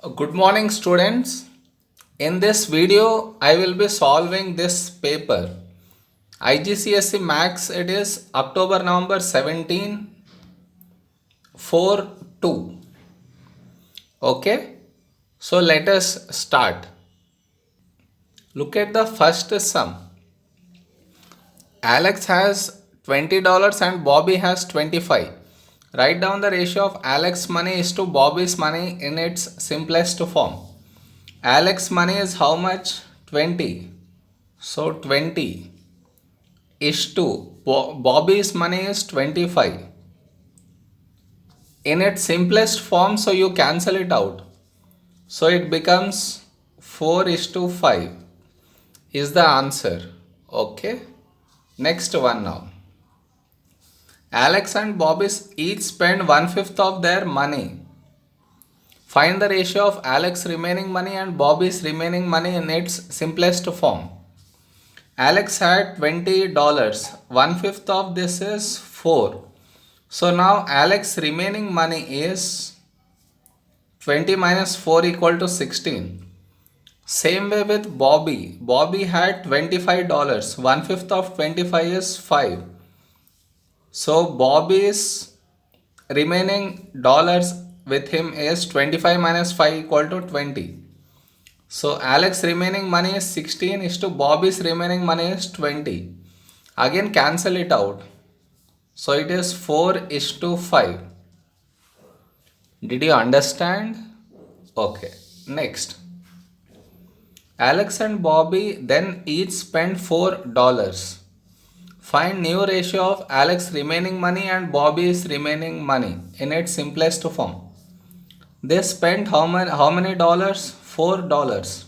Good morning, students. In this video, I will be solving this paper. IGCSE Max, it is October November 17 4 2. Okay, so let us start. Look at the first sum. Alex has $20 and Bobby has 25. Write down the ratio of Alex's money is to Bobby's money in its simplest form. Alex's money is how much? 20. So 20 is to Bobby's money is 25. In its simplest form, so you cancel it out. So it becomes 4 is to 5 is the answer. Okay. Next one now. Alex and Bobby each spend 1/5 of their money. Find the ratio of Alex's remaining money and Bobby's remaining money in its simplest form. Alex had $20. 1/5 of this is 4. So now Alex's remaining money is 20 minus 4 equal to 16. Same way with Bobby. Bobby had $25. 1/5 of 25 is 5. So Bobby's remaining dollars with him is 25 minus 5 equal to 20. So Alex's remaining money is 16 is to Bobby's remaining money is 20. Again cancel it out. So it is 4 is to 5. Did you understand? Okay. Next. Alex and Bobby then each spend $4. Find new ratio of Alex's remaining money and Bobby's remaining money in its simplest form. They spent how many dollars? $4.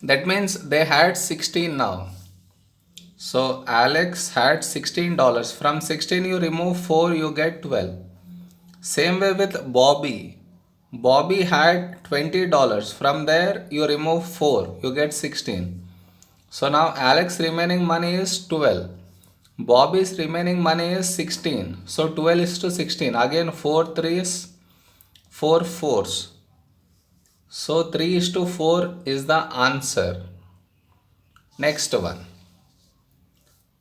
That means they had 16 now. So Alex had $16. From 16 you remove 4, you get 12. Same way with Bobby. Bobby had $20. From there you remove 4, you get 16. So now Alex's remaining money is 12. Bobby's remaining money is 16. So 12 is to 16. Again 4 3s, 4 fours. So 3 is to 4 is the answer. Next one.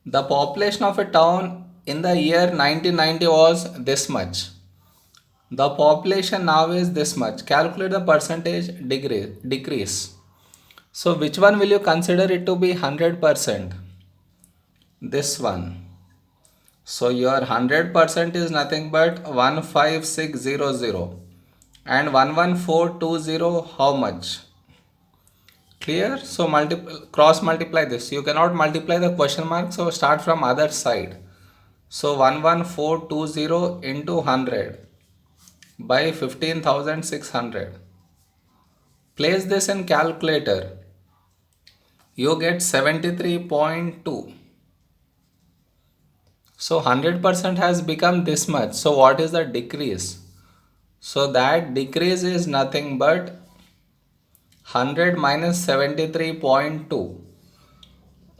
The population of a town in the year 1990 was this much. The population now is this much. Calculate the percentage decrease. So which one will you consider it to be 100%? This one. So your 100% is nothing but 15600 and 11420 how much? Clear? So cross multiply this. You cannot multiply the question mark, so start from other side. So 11420 into 100 by 15,600. Place this in calculator. You get 73.2. So 100% has become this much. So what is the decrease? So that decrease is nothing but 100 minus 73.2.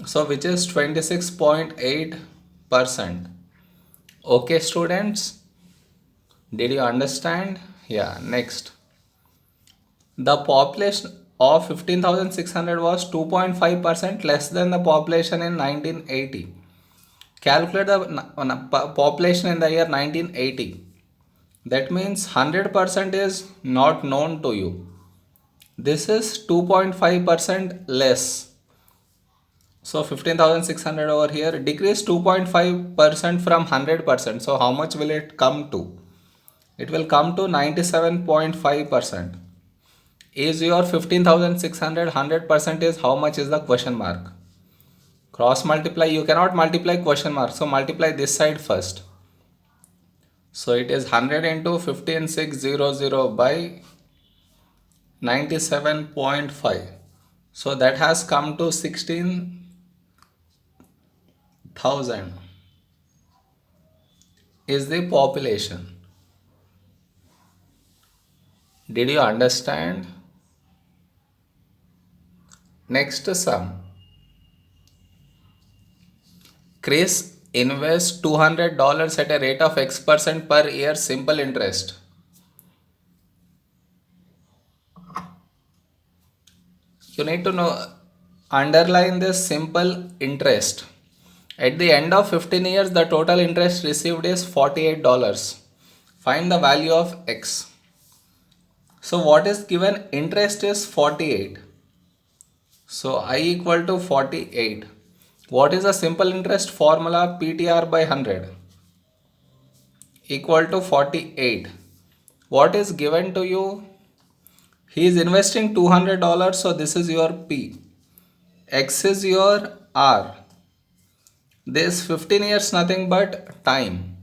So which is 26.8%. Okay, students? Did you understand? Yeah, next. The population of 15,600 was 2.5% less than the population in 1980. Calculate the population in the year 1980. That means 100% is not known to you. This is 2.5% less. So 15,600 over here, decrease 2.5% from 100%. So how much will it come to? It will come to 97.5%. Is your 15,600 100% is how much is the question mark? Cross multiply, you cannot multiply question mark. So multiply this side first. So it is 100 into 15600 by 97.5. So that has come to 16,000 is the population. Did you understand? Next sum. Chris invests $200 at a rate of X% per year simple interest. You need to know, underline this simple interest. At the end of 15 years, the total interest received is $48. Find the value of x. So what is given? Interest is 48. So I equal to 48. What is the simple interest formula? PTR by 100 equal to 48. What is given to you? He is investing $200, so this is your P. X is your R. This 15 years nothing but time.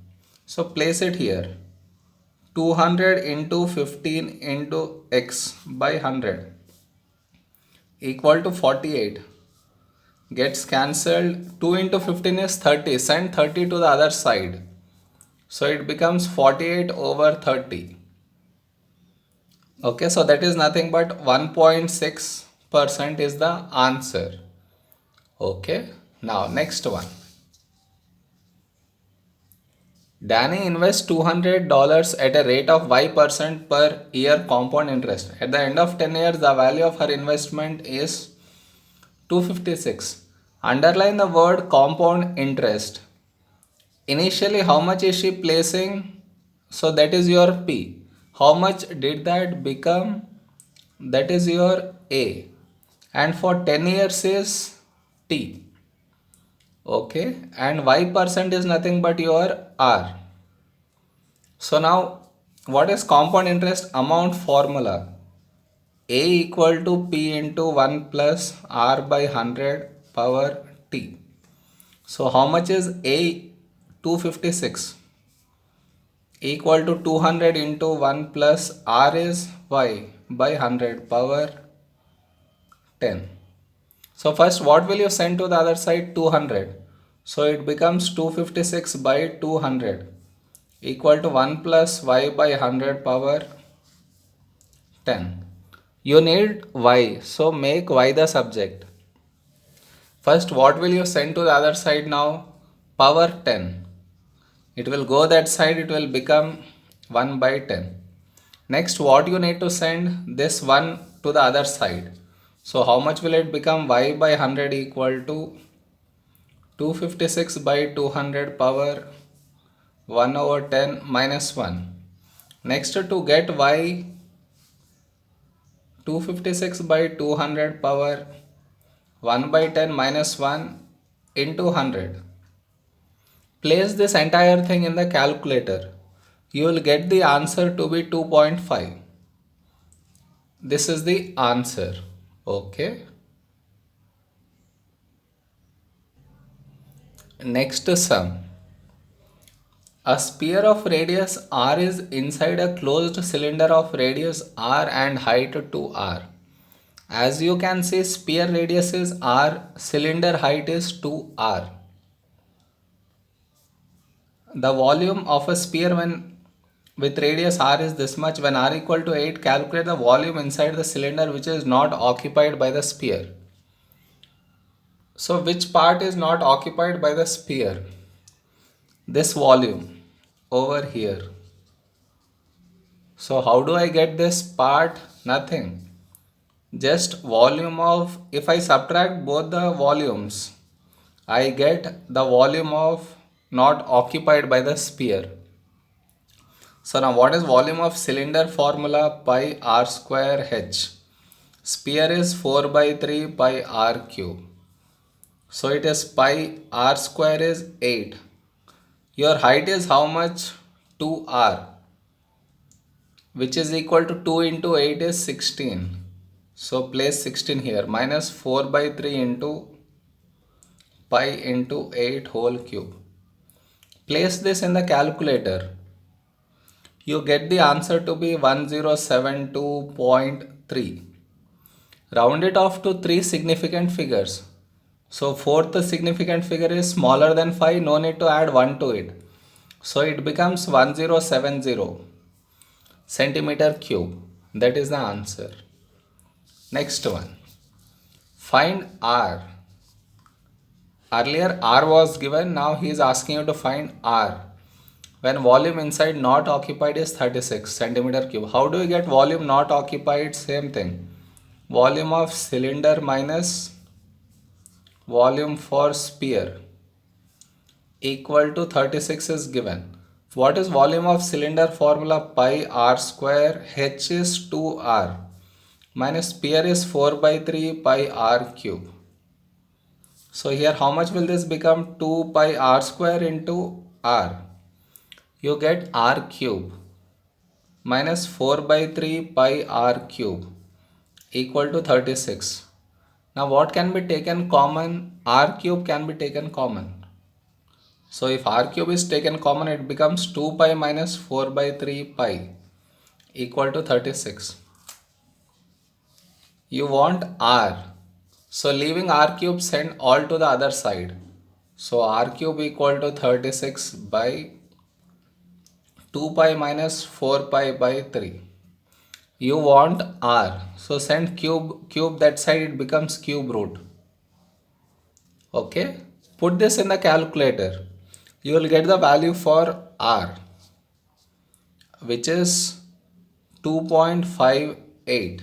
So place it here. 200 into 15 into X by 100 equal to 48. Gets cancelled. 2 into 15 is 30. Send 30 to the other side. So it becomes 48 over 30. Okay, so that is nothing but 1.6% is the answer. Okay, now next one. Danny invests $200 at a rate of Y% per year compound interest. At the end of 10 years, the value of her investment is 256. Underline the word compound interest. Initially, how much is she placing? So that is your P. How much did that become? That is your A. And for 10 years is T. Okay, and Y% is nothing but your R. So now what is compound interest amount formula? A equal to P into 1 plus R by 100 power T. So how much is A? 256 equal to 200 into 1 plus R is Y by 100 power 10. So first what will you send to the other side? 200. So it becomes 256 by 200 equal to 1 plus Y by 100 power 10. You need Y, so make Y the subject. First what will you send to the other side now? Power 10. It will go that side, it will become 1 by 10. Next what you need to send? This 1 to the other side. So how much will it become? Y by 100 equal to 256 by 200 power 1 over 10 minus 1. Next to get Y, 256 by 200 power 1 by 10 minus 1 into 100. Place this entire thing in the calculator. You will get the answer to be 2.5. This is the answer. Okay. Next sum. A sphere of radius r is inside a closed cylinder of radius r and height 2r. As you can see, sphere radius is r, cylinder height is 2r. The volume of a sphere when with radius r is this much. When r equal to 8, calculate the volume inside the cylinder which is not occupied by the sphere. So which part is not occupied by the sphere? This volume over here. So how do I get this part? Nothing. Just volume of, if I subtract both the volumes, I get the volume of not occupied by the sphere. So now what is volume of cylinder formula? Pi r square h. Sphere is 4 by 3 pi r cube. So it is pi r square is 8. Your height is how much? 2r, which is equal to 2 into 8 is 16. So place 16 here. Minus 4 by 3 into pi into 8 whole cube. Place this in the calculator. You get the answer to be 1072.3. Round it off to 3 significant figures. So fourth significant figure is smaller than 5. No need to add 1 to it. So it becomes 1070 centimeter cube. That is the answer. Next one. Find R. Earlier R was given. Now he is asking you to find R. When volume inside not occupied is 36 centimeter cube. How do you get volume not occupied? Same thing. volume of cylinder minus volume for sphere equal to 36 is given. What is volume of cylinder formula? Pi r square, h is 2r minus sphere is 4 by 3 pi r cube. So here how much will this become? 2 pi r square into r. You get r cube minus 4 by 3 pi r cube equal to 36. Now what can be taken common? R cube can be taken common. So if r cube is taken common, it becomes 2 pi minus 4 by 3 pi equal to 36. You want r. So leaving r cube, send all to the other side. So r cube equal to 36 by 2 pi minus 4 pi by 3. You want r. So send cube that side, it becomes cube root. Okay. Put this in the calculator. You will get the value for r, which is 2.58.